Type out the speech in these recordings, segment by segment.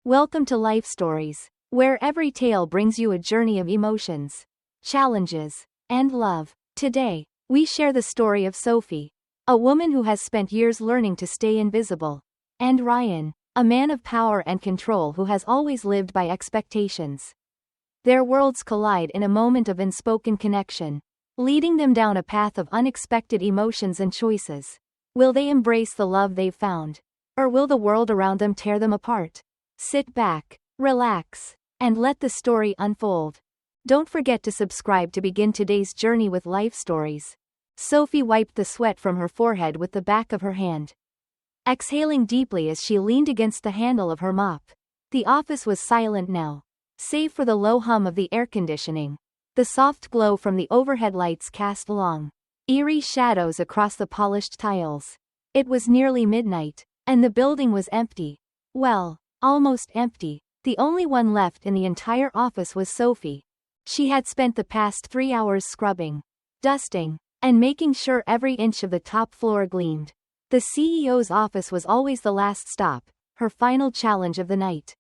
Welcome to Life Stories, where every tale brings you a journey of emotions, challenges, and love. Today, we share the story of Sophie, a woman who has spent years learning to stay invisible, and Ryan, a man of power and control who has always lived by expectations. Their worlds collide in a moment of unspoken connection, leading them down a path of unexpected emotions and choices. Will they embrace the love they've found? Or will the world around them tear them apart? Sit back, relax, and let the story unfold. Don't forget to subscribe to begin today's journey with Life Stories. Sophie wiped the sweat from her forehead with the back of her hand, exhaling deeply as she leaned against the handle of her mop. The office was silent now, save for the low hum of the air conditioning. The soft glow from the overhead lights cast long, eerie shadows across the polished tiles. It was nearly midnight, and the building was empty. Well, almost empty. The only one left in the entire office was Sophie. She had spent the past 3 hours scrubbing, dusting, and making sure every inch of the top floor gleamed. The CEO's office was always the last stop, her final challenge of the night.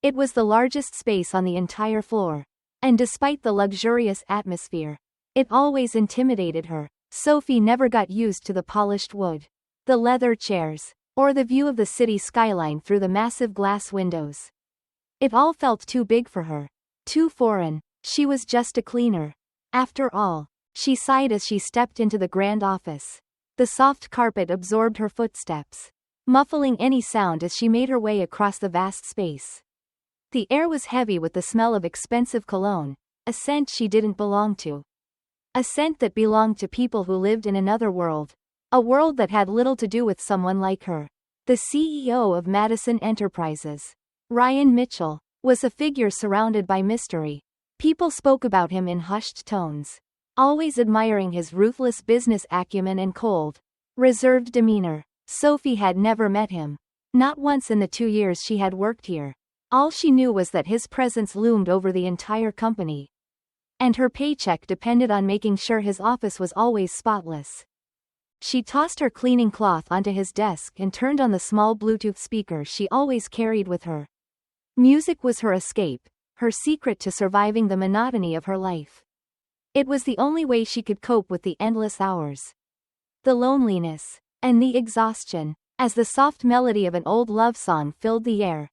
It was the largest space on the entire floor, and despite the luxurious atmosphere, it always intimidated her. Sophie never got used to the polished wood, the leather chairs, or the view of the city skyline through the massive glass windows. It all felt too big for her, too foreign. She was just a cleaner, after all. She sighed as she stepped into the grand office. The soft carpet absorbed her footsteps, muffling any sound as she made her way across the vast space. The air was heavy with the smell of expensive cologne, a scent she didn't belong to. A scent that belonged to people who lived in another world. A world that had little to do with someone like her. The CEO of Madison Enterprises, Ryan Mitchell, was a figure surrounded by mystery. People spoke about him in hushed tones, always admiring his ruthless business acumen and cold, reserved demeanor. Sophie had never met him. Not once in the 2 years she had worked here. All she knew was that his presence loomed over the entire company, and her paycheck depended on making sure his office was always spotless. She tossed her cleaning cloth onto his desk and turned on the small Bluetooth speaker she always carried with her. Music was her escape, her secret to surviving the monotony of her life. It was the only way she could cope with the endless hours, the loneliness, and the exhaustion. As the soft melody of an old love song filled the air,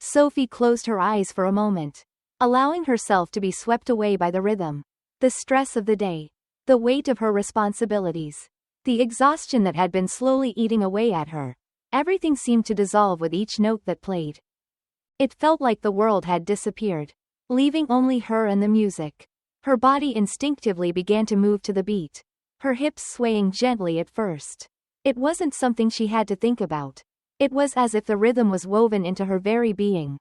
Sophie closed her eyes for a moment, allowing herself to be swept away by the rhythm. The stress of the day, the weight of her responsibilities, the exhaustion that had been slowly eating away at her. Everything seemed to dissolve with each note that played. It felt like the world had disappeared, leaving only her and the music. Her body instinctively began to move to the beat, her hips swaying gently at first. It wasn't something she had to think about. It was as if the rhythm was woven into her very being.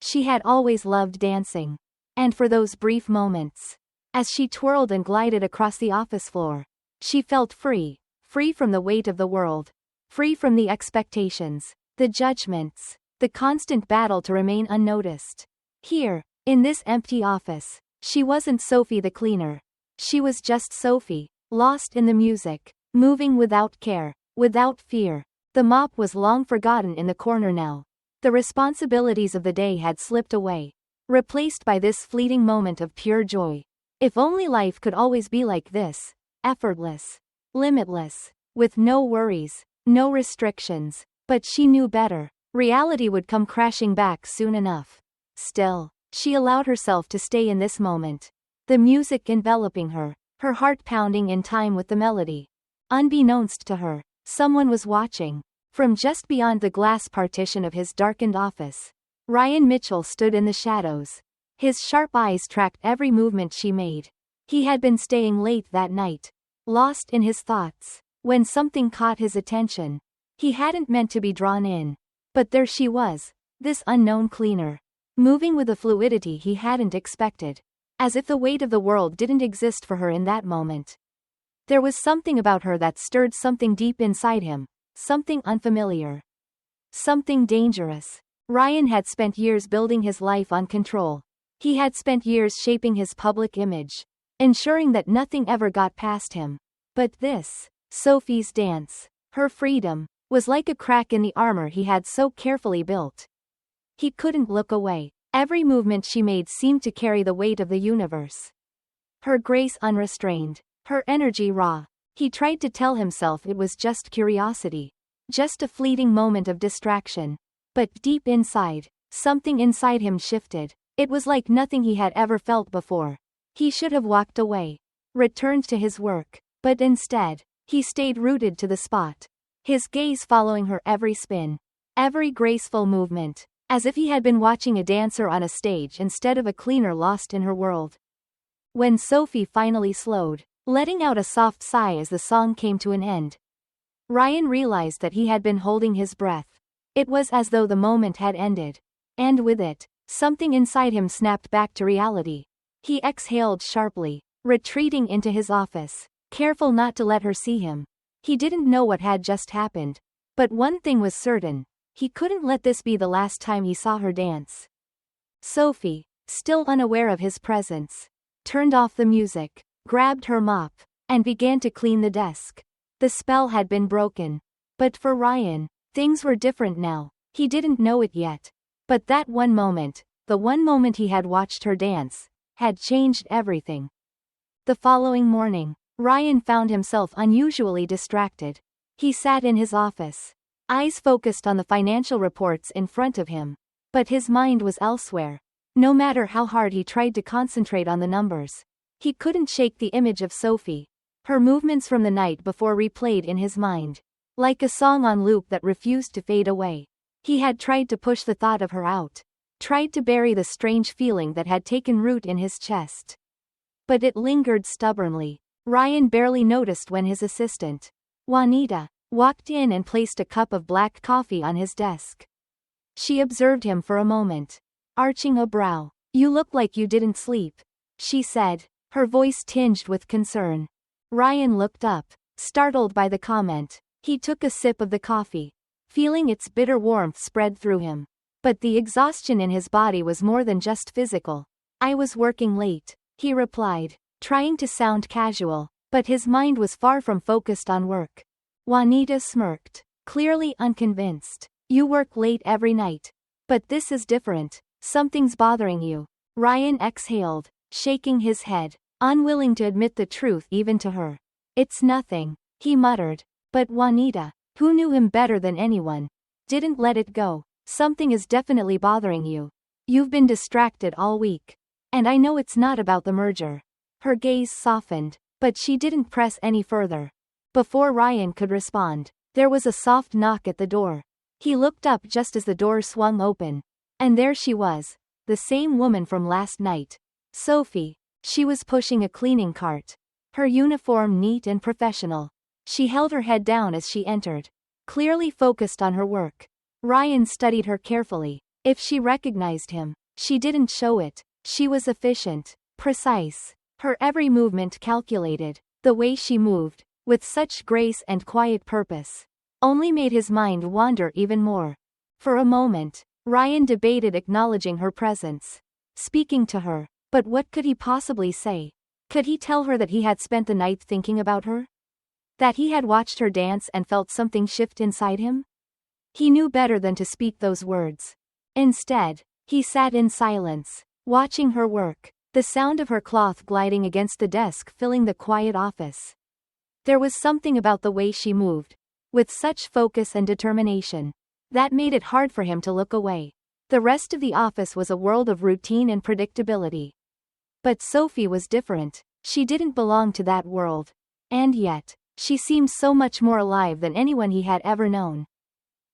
She had always loved dancing, and for those brief moments, as she twirled and glided across the office floor, she felt free, free from the weight of the world, free from the expectations, the judgments, the constant battle to remain unnoticed. Here, in this empty office, she wasn't Sophie the cleaner. She was just Sophie, lost in the music, moving without care, without fear. The mop was long forgotten in the corner now. The responsibilities of the day had slipped away, replaced by this fleeting moment of pure joy. If only life could always be like this, effortless, limitless, with no worries, no restrictions. But she knew better. Reality would come crashing back soon enough. Still, she allowed herself to stay in this moment, the music enveloping her, her heart pounding in time with the melody. Unbeknownst to her, someone was watching. From just beyond the glass partition of his darkened office, Ryan Mitchell stood in the shadows. His sharp eyes tracked every movement she made. He had been staying late that night, lost in his thoughts, when something caught his attention. He hadn't meant to be drawn in, but there she was, this unknown cleaner, moving with a fluidity he hadn't expected, as if the weight of the world didn't exist for her in that moment. There was something about her that stirred something deep inside him, something unfamiliar, something dangerous. Ryan had spent years building his life on control. He had spent years shaping his public image, ensuring that nothing ever got past him. But this, Sophie's dance, her freedom, was like a crack in the armor he had so carefully built. He couldn't look away. Every movement she made seemed to carry the weight of the universe. Her grace unrestrained. Her energy raw. He tried to tell himself it was just curiosity. Just a fleeting moment of distraction. But deep inside, something inside him shifted. It was like nothing he had ever felt before. He should have walked away. Returned to his work. But instead, he stayed rooted to the spot. His gaze following her every spin. Every graceful movement. As if he had been watching a dancer on a stage instead of a cleaner lost in her world. When Sophie finally slowed, letting out a soft sigh as the song came to an end, Ryan realized that he had been holding his breath. It was as though the moment had ended. And with it, something inside him snapped back to reality. He exhaled sharply, retreating into his office, careful not to let her see him. He didn't know what had just happened. But one thing was certain. He couldn't let this be the last time he saw her dance. Sophie, still unaware of his presence, turned off the music, grabbed her mop, and began to clean the desk. The spell had been broken. But for Ryan, things were different now. He didn't know it yet. But that one moment, the one moment he had watched her dance, had changed everything. The following morning, Ryan found himself unusually distracted. He sat in his office, eyes focused on the financial reports in front of him. But his mind was elsewhere. No matter how hard he tried to concentrate on the numbers, he couldn't shake the image of Sophie. Her movements from the night before replayed in his mind. Like a song on loop that refused to fade away. He had tried to push the thought of her out. Tried to bury the strange feeling that had taken root in his chest. But it lingered stubbornly. Ryan barely noticed when his assistant, Juanita, walked in and placed a cup of black coffee on his desk. She observed him for a moment, arching a brow. "You look like you didn't sleep," she said, her voice tinged with concern. Ryan looked up, startled by the comment. He took a sip of the coffee, feeling its bitter warmth spread through him. But the exhaustion in his body was more than just physical. "I was working late," he replied, trying to sound casual, but his mind was far from focused on work. Juanita smirked, clearly unconvinced. "You work late every night. But this is different. Something's bothering you." Ryan exhaled, shaking his head, unwilling to admit the truth even to her. "It's nothing," he muttered. But Juanita, who knew him better than anyone, didn't let it go. "Something is definitely bothering you. You've been distracted all week. And I know it's not about the merger." Her gaze softened, but she didn't press any further. Before Ryan could respond, there was a soft knock at the door. He looked up just as the door swung open. And there she was, the same woman from last night. Sophie. She was pushing a cleaning cart. Her uniform neat and professional. She held her head down as she entered, clearly focused on her work. Ryan studied her carefully. If she recognized him, she didn't show it. She was efficient, precise, her every movement calculated. The way she moved, with such grace and quiet purpose, only made his mind wander even more. For a moment, Ryan debated acknowledging her presence, speaking to her, but what could he possibly say? Could he tell her that he had spent the night thinking about her? That he had watched her dance and felt something shift inside him? He knew better than to speak those words. Instead, he sat in silence, watching her work, the sound of her cloth gliding against the desk filling the quiet office. There was something about the way she moved, with such focus and determination, that made it hard for him to look away. The rest of the office was a world of routine and predictability. But Sophie was different. She didn't belong to that world. And yet, she seemed so much more alive than anyone he had ever known.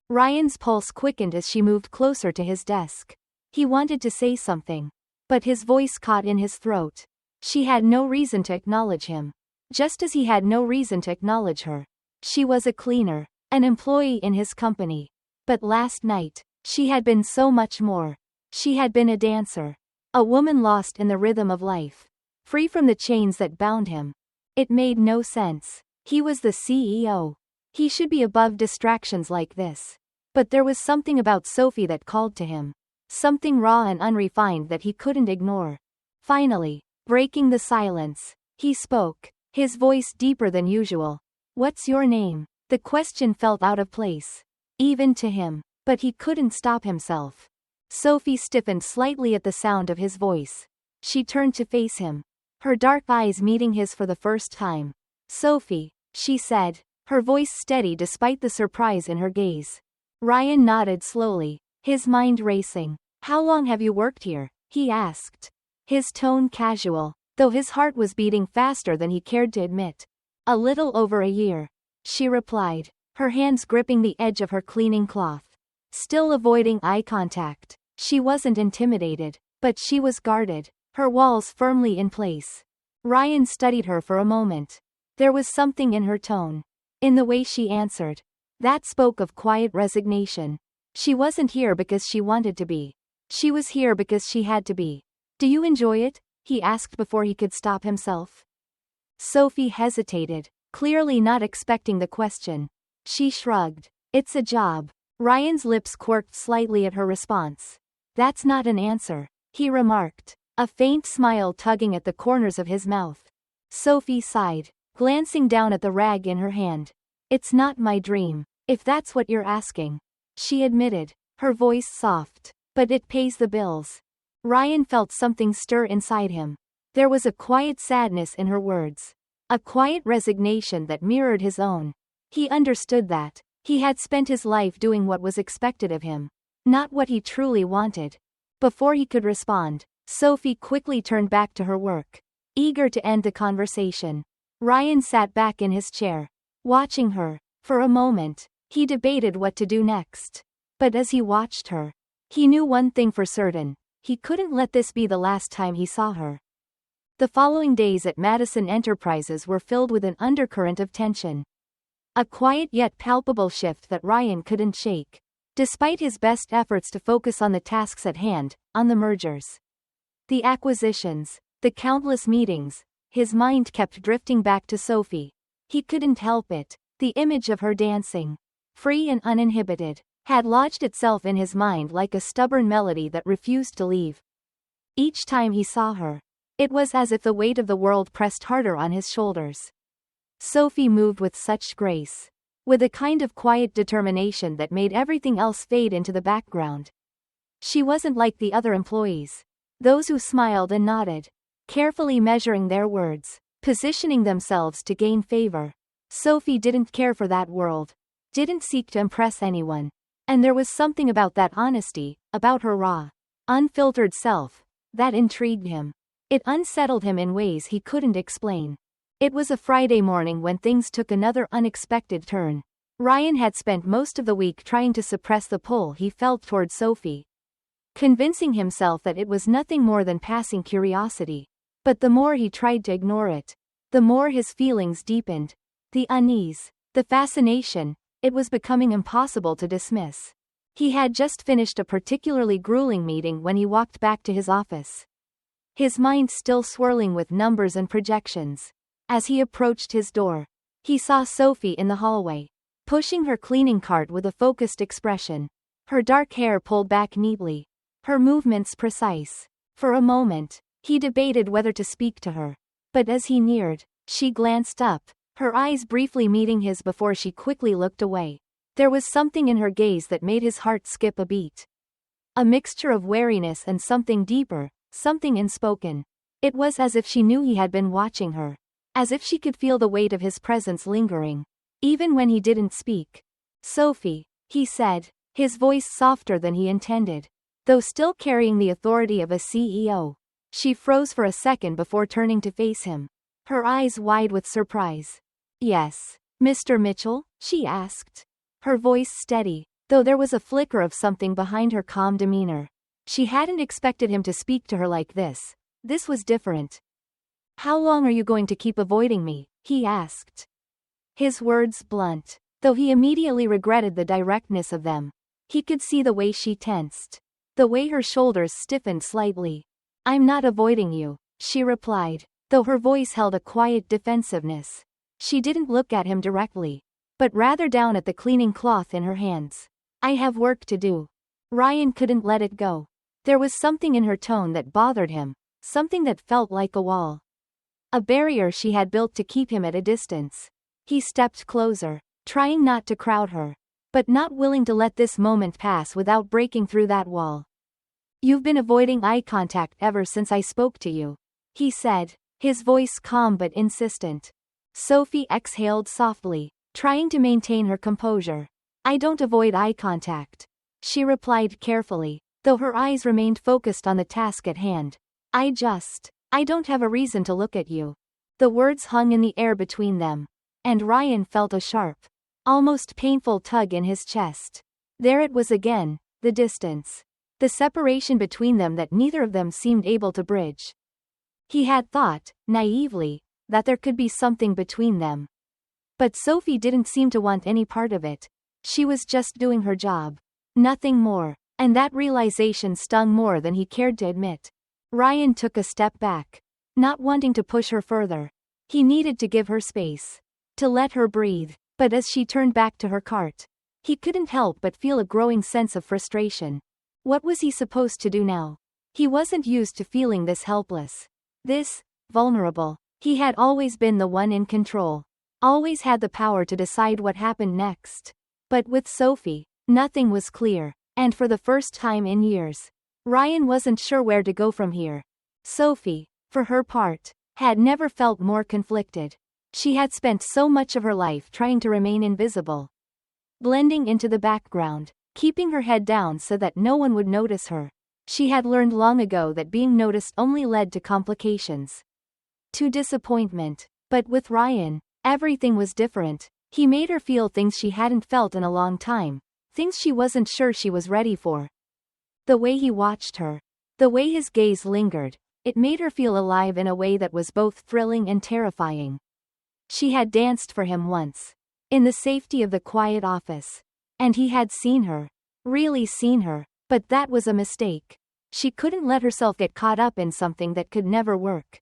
Ryan's pulse quickened as she moved closer to his desk. He wanted to say something, but his voice caught in his throat. She had no reason to acknowledge him, just as he had no reason to acknowledge her. She was a cleaner, an employee in his company. But last night, she had been so much more. She had been a dancer, a woman lost in the rhythm of life, free from the chains that bound him. It made no sense. He was the CEO. He should be above distractions like this. But there was something about Sophie that called to him. Something raw and unrefined that he couldn't ignore. Finally, breaking the silence, he spoke, his voice deeper than usual. "What's your name?" The question felt out of place, even to him, but he couldn't stop himself. Sophie stiffened slightly at the sound of his voice. She turned to face him, her dark eyes meeting his for the first time. Sophie, she said, her voice steady despite the surprise in her gaze. Ryan nodded slowly, his mind racing. How long have you worked here? He asked, his tone casual, though his heart was beating faster than he cared to admit. A little over a year, she replied, her hands gripping the edge of her cleaning cloth. Still avoiding eye contact. She wasn't intimidated, but she was guarded, her walls firmly in place. Ryan studied her for a moment. There was something in her tone, in the way she answered, that spoke of quiet resignation. She wasn't here because she wanted to be. She was here because she had to be. Do you enjoy it? He asked before he could stop himself. Sophie hesitated, clearly not expecting the question. She shrugged. It's a job. Ryan's lips quirked slightly at her response. That's not an answer, he remarked, a faint smile tugging at the corners of his mouth. Sophie sighed, glancing down at the rag in her hand. It's not my dream, if that's what you're asking, she admitted, her voice soft. But it pays the bills. Ryan felt something stir inside him. There was a quiet sadness in her words. A quiet resignation that mirrored his own. He understood that. He had spent his life doing what was expected of him, not what he truly wanted. Before he could respond, Sophie quickly turned back to her work, eager to end the conversation. Ryan sat back in his chair, watching her. For a moment, he debated what to do next. But as he watched her, he knew one thing for certain, he couldn't let this be the last time he saw her. The following days at Madison Enterprises were filled with an undercurrent of tension. A quiet yet palpable shift that Ryan couldn't shake. Despite his best efforts to focus on the tasks at hand, on the mergers, the acquisitions, the countless meetings, his mind kept drifting back to Sophie. He couldn't help it. The image of her dancing, free and uninhibited, had lodged itself in his mind like a stubborn melody that refused to leave. Each time he saw her, it was as if the weight of the world pressed harder on his shoulders. Sophie moved with such grace, with a kind of quiet determination that made everything else fade into the background. She wasn't like the other employees, those who smiled and nodded, carefully measuring their words, positioning themselves to gain favor. Sophie didn't care for that world, didn't seek to impress anyone. And there was something about that honesty, about her raw, unfiltered self, that intrigued him. It unsettled him in ways he couldn't explain. It was a Friday morning when things took another unexpected turn. Ryan had spent most of the week trying to suppress the pull he felt toward Sophie, convincing himself that it was nothing more than passing curiosity. But the more he tried to ignore it, the more his feelings deepened. The unease, the fascination, it was becoming impossible to dismiss. He had just finished a particularly grueling meeting when he walked back to his office, his mind still swirling with numbers and projections. As he approached his door, he saw Sophie in the hallway, pushing her cleaning cart with a focused expression, her dark hair pulled back neatly, her movements precise. For a moment, he debated whether to speak to her. But as he neared, she glanced up, her eyes briefly meeting his before she quickly looked away. There was something in her gaze that made his heart skip a beat. A mixture of wariness and something deeper, something unspoken. It was as if she knew he had been watching her, as if she could feel the weight of his presence lingering, even when he didn't speak. Sophie, he said, his voice softer than he intended, though still carrying the authority of a CEO. She froze for a second before turning to face him, her eyes wide with surprise. Yes, Mr. Mitchell? She asked, her voice steady, though there was a flicker of something behind her calm demeanor. She hadn't expected him to speak to her like this. This was different. How long are you going to keep avoiding me? He asked, his words blunt, though he immediately regretted the directness of them. He could see the way she tensed, the way her shoulders stiffened slightly. I'm not avoiding you, she replied, though her voice held a quiet defensiveness. She didn't look at him directly, but rather down at the cleaning cloth in her hands. I have work to do. Ryan couldn't let it go. There was something in her tone that bothered him, something that felt like a wall. A barrier she had built to keep him at a distance. He stepped closer, trying not to crowd her, but not willing to let this moment pass without breaking through that wall. You've been avoiding eye contact ever since I spoke to you, he said, his voice calm but insistent. Sophie exhaled softly, trying to maintain her composure. I don't avoid eye contact, she replied carefully, though her eyes remained focused on the task at hand. I don't have a reason to look at you. The words hung in the air between them, and Ryan felt a sharp, almost painful tug in his chest. There it was again, the distance. The separation between them that neither of them seemed able to bridge. He had thought, naively, that there could be something between them. But Sophie didn't seem to want any part of it. She was just doing her job. Nothing more, and that realization stung more than he cared to admit. Ryan took a step back, not wanting to push her further. He needed to give her space, to let her breathe, but as she turned back to her cart, he couldn't help but feel a growing sense of frustration. What was he supposed to do now? He wasn't used to feeling this helpless, this vulnerable. He had always been the one in control, always had the power to decide what happened next. But with Sophie, nothing was clear, and for the first time in years, Ryan wasn't sure where to go from here. Sophie, for her part, had never felt more conflicted. She had spent so much of her life trying to remain invisible, blending into the background, keeping her head down so that no one would notice her. She had learned long ago that being noticed only led to complications, to disappointment. But with Ryan, everything was different. He made her feel things she hadn't felt in a long time, things she wasn't sure she was ready for. The way he watched her, the way his gaze lingered, it made her feel alive in a way that was both thrilling and terrifying. She had danced for him once, in the safety of the quiet office, and he had seen her, really seen her, but that was a mistake. She couldn't let herself get caught up in something that could never work.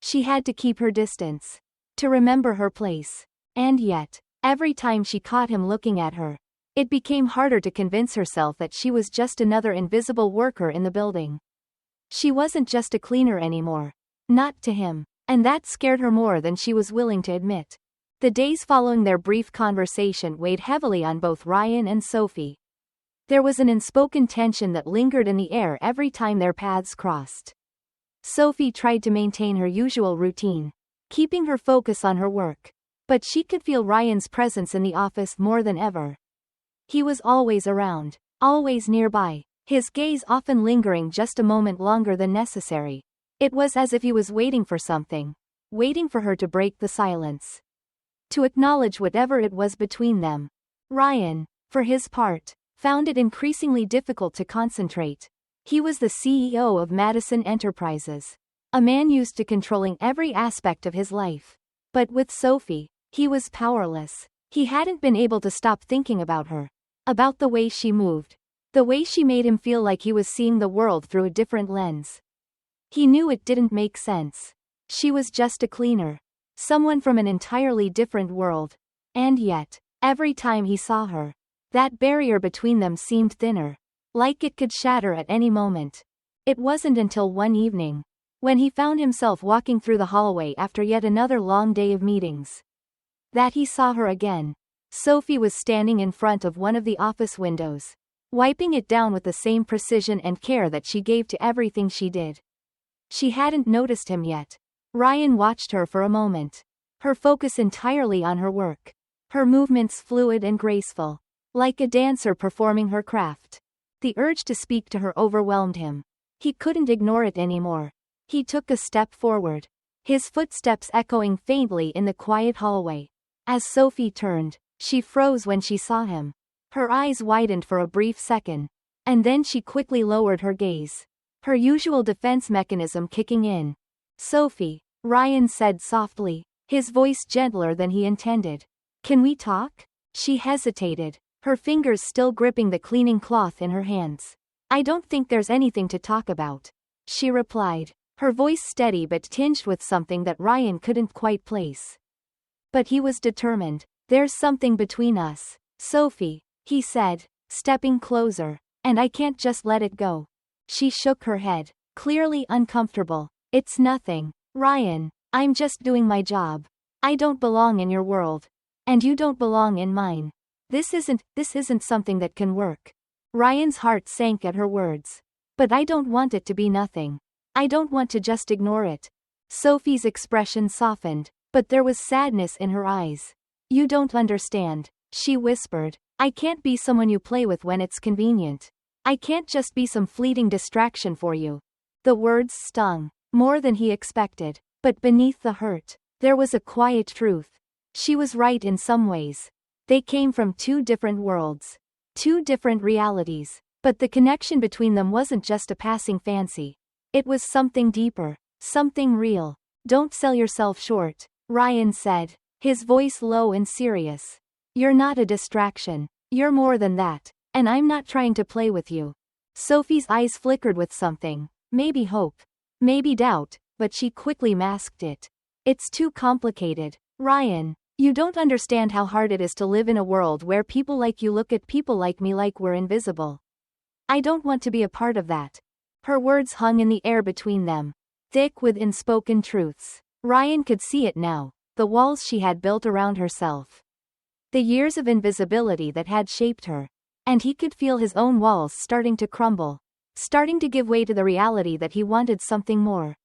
She had to keep her distance, to remember her place. And yet, every time she caught him looking at her, it became harder to convince herself that she was just another invisible worker in the building. She wasn't just a cleaner anymore. Not to him. And that scared her more than she was willing to admit. The days following their brief conversation weighed heavily on both Ryan and Sophie. There was an unspoken tension that lingered in the air every time their paths crossed. Sophie tried to maintain her usual routine, keeping her focus on her work. But she could feel Ryan's presence in the office more than ever. He was always around, always nearby, his gaze often lingering just a moment longer than necessary. It was as if he was waiting for something, waiting for her to break the silence, to acknowledge whatever it was between them. Ryan, for his part, found it increasingly difficult to concentrate. He was the CEO of Madison Enterprises, a man used to controlling every aspect of his life. But with Sophie, he was powerless. He hadn't been able to stop thinking about her, about the way she moved, the way she made him feel like he was seeing the world through a different lens. He knew it didn't make sense. She was just a cleaner, someone from an entirely different world. And yet, every time he saw her, that barrier between them seemed thinner, like it could shatter at any moment. It wasn't until one evening, when he found himself walking through the hallway after yet another long day of meetings, that he saw her again. Sophie was standing in front of one of the office windows, wiping it down with the same precision and care that she gave to everything she did. She hadn't noticed him yet. Ryan watched her for a moment, her focus entirely on her work, her movements fluid and graceful, like a dancer performing her craft. The urge to speak to her overwhelmed him. He couldn't ignore it anymore. He took a step forward, his footsteps echoing faintly in the quiet hallway. As Sophie turned, she froze when she saw him. Her eyes widened for a brief second, and then she quickly lowered her gaze, her usual defense mechanism kicking in. Sophie, Ryan said softly, his voice gentler than he intended. Can we talk? She hesitated, her fingers still gripping the cleaning cloth in her hands. I don't think there's anything to talk about, she replied, her voice steady but tinged with something that Ryan couldn't quite place. But he was determined. There's something between us, Sophie, he said, stepping closer, and I can't just let it go. She shook her head, clearly uncomfortable. It's nothing, Ryan, I'm just doing my job. I don't belong in your world. And you don't belong in mine. This isn't something that can work. Ryan's heart sank at her words. But I don't want it to be nothing. I don't want to just ignore it. Sophie's expression softened, but there was sadness in her eyes. You don't understand, she whispered. I can't be someone you play with when it's convenient. I can't just be some fleeting distraction for you. The words stung, more than he expected, but beneath the hurt, there was a quiet truth. She was right in some ways. They came from two different worlds, two different realities, but the connection between them wasn't just a passing fancy. It was something deeper, something real. Don't sell yourself short, Ryan said, his voice low and serious. You're not a distraction. You're more than that, and I'm not trying to play with you. Sophie's eyes flickered with something, maybe hope, maybe doubt, but she quickly masked it. It's too complicated, Ryan. You don't understand how hard it is to live in a world where people like you look at people like me like we're invisible. I don't want to be a part of that. Her words hung in the air between them, thick with unspoken truths. Ryan could see it now, the walls she had built around herself. The years of invisibility that had shaped her. And he could feel his own walls starting to crumble, starting to give way to the reality that he wanted something more.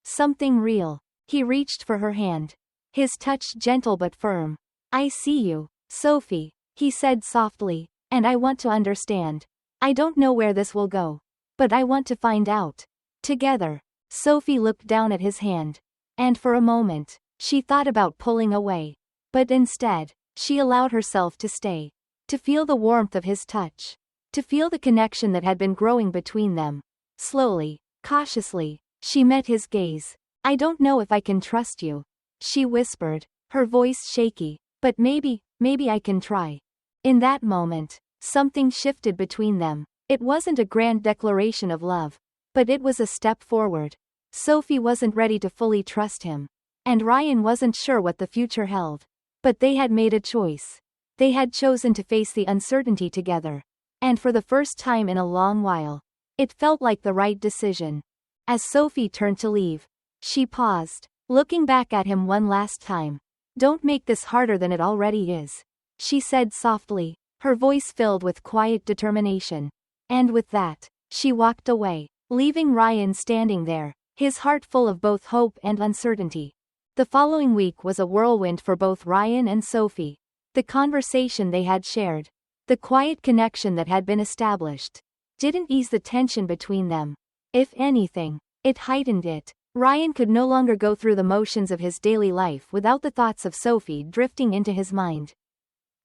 Something real. He reached for her hand. His touch gentle but firm. I see you, Sophie, he said softly, and I want to understand. I don't know where this will go. But I want to find out. Together. Sophie looked down at his hand. And for a moment, she thought about pulling away. But instead, she allowed herself to stay. To feel the warmth of his touch. To feel the connection that had been growing between them. Slowly, cautiously, she met his gaze. I don't know if I can trust you, she whispered, her voice shaky, but maybe I can try. In that moment, something shifted between them. It wasn't a grand declaration of love, but it was a step forward. Sophie wasn't ready to fully trust him. And Ryan wasn't sure what the future held. But they had made a choice. They had chosen to face the uncertainty together. And for the first time in a long while, it felt like the right decision. As Sophie turned to leave, she paused, looking back at him one last time. Don't make this harder than it already is, she said softly, her voice filled with quiet determination. And with that, she walked away, leaving Ryan standing there, his heart full of both hope and uncertainty. The following week was a whirlwind for both Ryan and Sophie. The conversation they had shared, the quiet connection that had been established, didn't ease the tension between them. If anything, it heightened it. Ryan could no longer go through the motions of his daily life without the thoughts of Sophie drifting into his mind.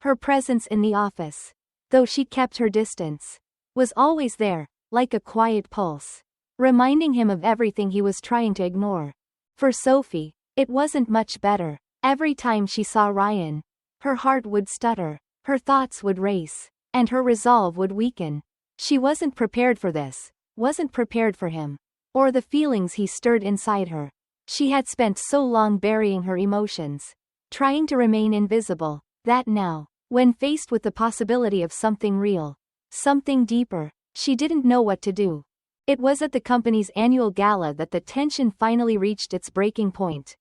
Her presence in the office, though she kept her distance, was always there, like a quiet pulse, reminding him of everything he was trying to ignore. For Sophie, it wasn't much better. Every time she saw Ryan, her heart would stutter, her thoughts would race, and her resolve would weaken. She wasn't prepared for this, wasn't prepared for him, or the feelings he stirred inside her. She had spent so long burying her emotions, trying to remain invisible, that now, when faced with the possibility of something real, something deeper, she didn't know what to do. It was at the company's annual gala that the tension finally reached its breaking point.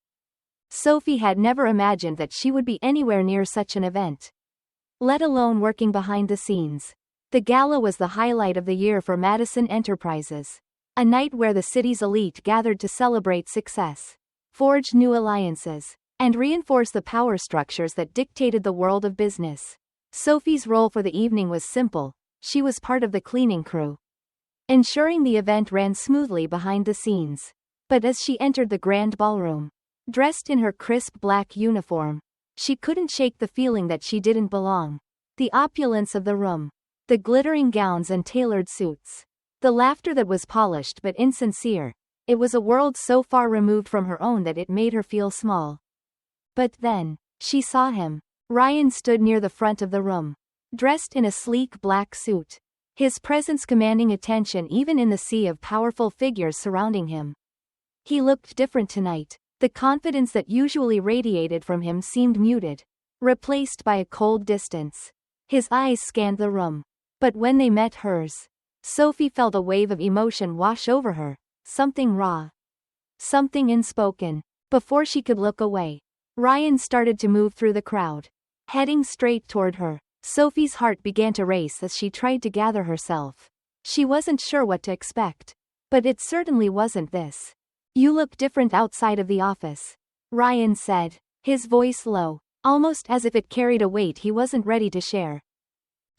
Sophie had never imagined that she would be anywhere near such an event, let alone working behind the scenes. The gala was the highlight of the year for Madison Enterprises, a night where the city's elite gathered to celebrate success, forge new alliances, and reinforce the power structures that dictated the world of business. Sophie's role for the evening was simple. She was part of the cleaning crew, ensuring the event ran smoothly behind the scenes. But as she entered the grand ballroom, dressed in her crisp black uniform, she couldn't shake the feeling that she didn't belong. The opulence of the room, the glittering gowns and tailored suits, the laughter that was polished but insincere, it was a world so far removed from her own that it made her feel small. But then, she saw him. Ryan stood near the front of the room, dressed in a sleek black suit, his presence commanding attention even in the sea of powerful figures surrounding him. He looked different tonight. The confidence that usually radiated from him seemed muted, replaced by a cold distance. His eyes scanned the room. But when they met hers, Sophie felt a wave of emotion wash over her, something raw, something unspoken. Before she could look away, Ryan started to move through the crowd, heading straight toward her. Sophie's heart began to race as she tried to gather herself. She wasn't sure what to expect. But it certainly wasn't this. You look different outside of the office, Ryan said, his voice low, almost as if it carried a weight he wasn't ready to share.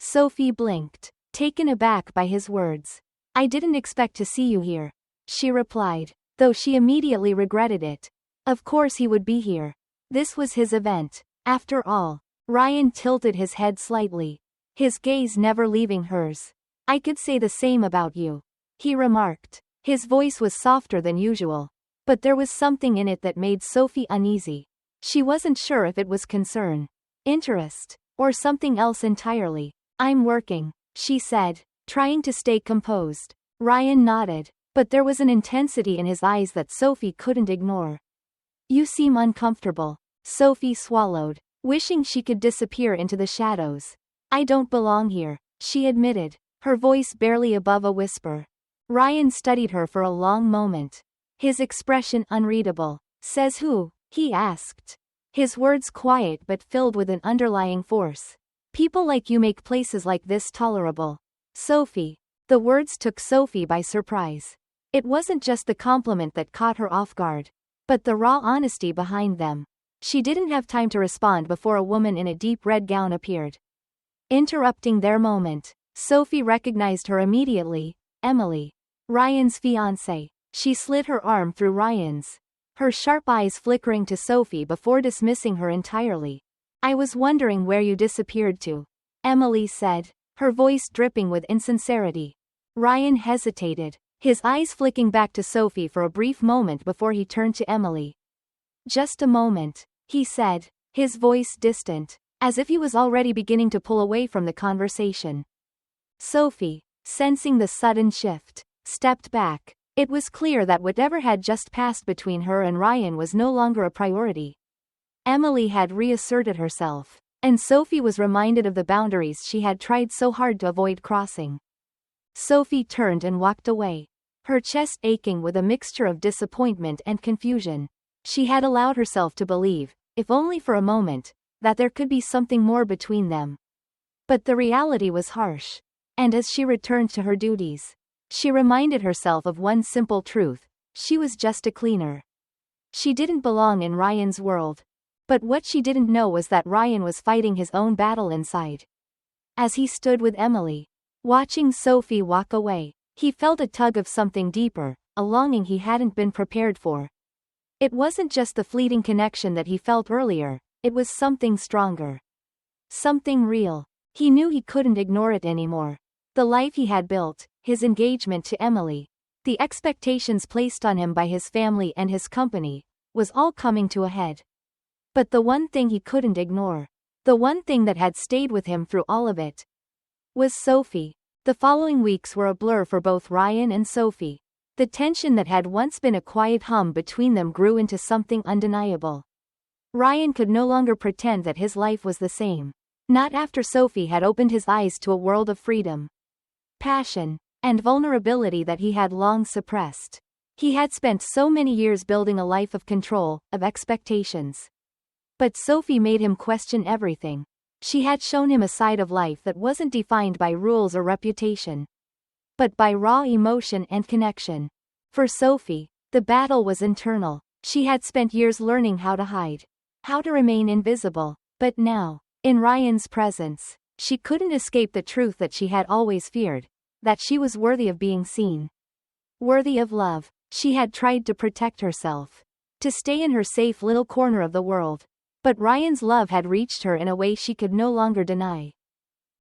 Sophie blinked, taken aback by his words. I didn't expect to see you here, she replied, though she immediately regretted it. Of course he would be here. This was his event, after all. Ryan tilted his head slightly, his gaze never leaving hers. I could say the same about you, he remarked. His voice was softer than usual, but there was something in it that made Sophie uneasy. She wasn't sure if it was concern, interest, or something else entirely. I'm working, she said, trying to stay composed. Ryan nodded, but there was an intensity in his eyes that Sophie couldn't ignore. You seem uncomfortable, Sophie swallowed, wishing she could disappear into the shadows. I don't belong here, she admitted, her voice barely above a whisper. Ryan studied her for a long moment, his expression unreadable. Says who? He asked, his words quiet but filled with an underlying force. People like you make places like this tolerable. Sophie. The words took Sophie by surprise. It wasn't just the compliment that caught her off guard, but the raw honesty behind them. She didn't have time to respond before a woman in a deep red gown appeared. Interrupting their moment, Sophie recognized her immediately. Emily, Ryan's fiancée. She slid her arm through Ryan's, her sharp eyes flickering to Sophie before dismissing her entirely. I was wondering where you disappeared to, Emily said, her voice dripping with insincerity. Ryan hesitated, his eyes flicking back to Sophie for a brief moment before he turned to Emily. Just a moment, he said, his voice distant, as if he was already beginning to pull away from the conversation. Sophie, sensing the sudden shift, stepped back. It was clear that whatever had just passed between her and Ryan was no longer a priority. Emily had reasserted herself, and Sophie was reminded of the boundaries she had tried so hard to avoid crossing. Sophie turned and walked away, her chest aching with a mixture of disappointment and confusion. She had allowed herself to believe, if only for a moment, that there could be something more between them. But the reality was harsh, and as she returned to her duties, she reminded herself of one simple truth: she was just a cleaner. She didn't belong in Ryan's world. But what she didn't know was that Ryan was fighting his own battle inside. As he stood with Emily, watching Sophie walk away, he felt a tug of something deeper, a longing he hadn't been prepared for. It wasn't just the fleeting connection that he felt earlier, it was something stronger. Something real. He knew he couldn't ignore it anymore. The life he had built, his engagement to Emily, the expectations placed on him by his family and his company, was all coming to a head. But the one thing he couldn't ignore, the one thing that had stayed with him through all of it, was Sophie. The following weeks were a blur for both Ryan and Sophie. The tension that had once been a quiet hum between them grew into something undeniable. Ryan could no longer pretend that his life was the same. Not after Sophie had opened his eyes to a world of freedom, passion, and vulnerability that he had long suppressed. He had spent so many years building a life of control, of expectations. But Sophie made him question everything. She had shown him a side of life that wasn't defined by rules or reputation, but by raw emotion and connection. For Sophie, the battle was internal. She had spent years learning how to hide, how to remain invisible. But now, in Ryan's presence, she couldn't escape the truth that she had always feared, that she was worthy of being seen, worthy of love. She had tried to protect herself, to stay in her safe little corner of the world. But Ryan's love had reached her in a way she could no longer deny.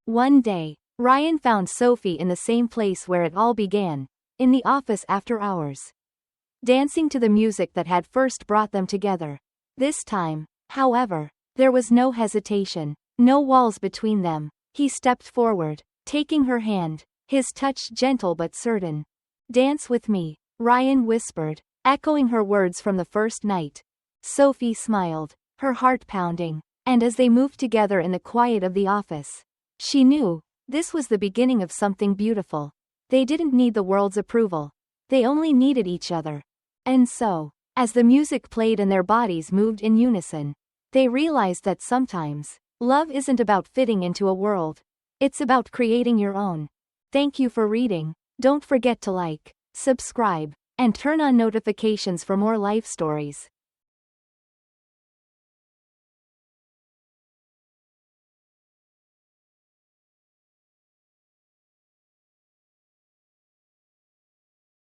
One day, Ryan found Sophie in the same place where it all began, in the office after hours, dancing to the music that had first brought them together. This time, however, there was no hesitation, no walls between them. He stepped forward, taking her hand, his touch gentle but certain. Dance with me, Ryan whispered, echoing her words from the first night. Sophie smiled, her heart pounding, and as they moved together in the quiet of the office, she knew this was the beginning of something beautiful. They didn't need the world's approval. They only needed each other. And so, as the music played and their bodies moved in unison, they realized that sometimes, love isn't about fitting into a world. It's about creating your own. Thank you for reading. Don't forget to like, subscribe, and turn on notifications for more life stories.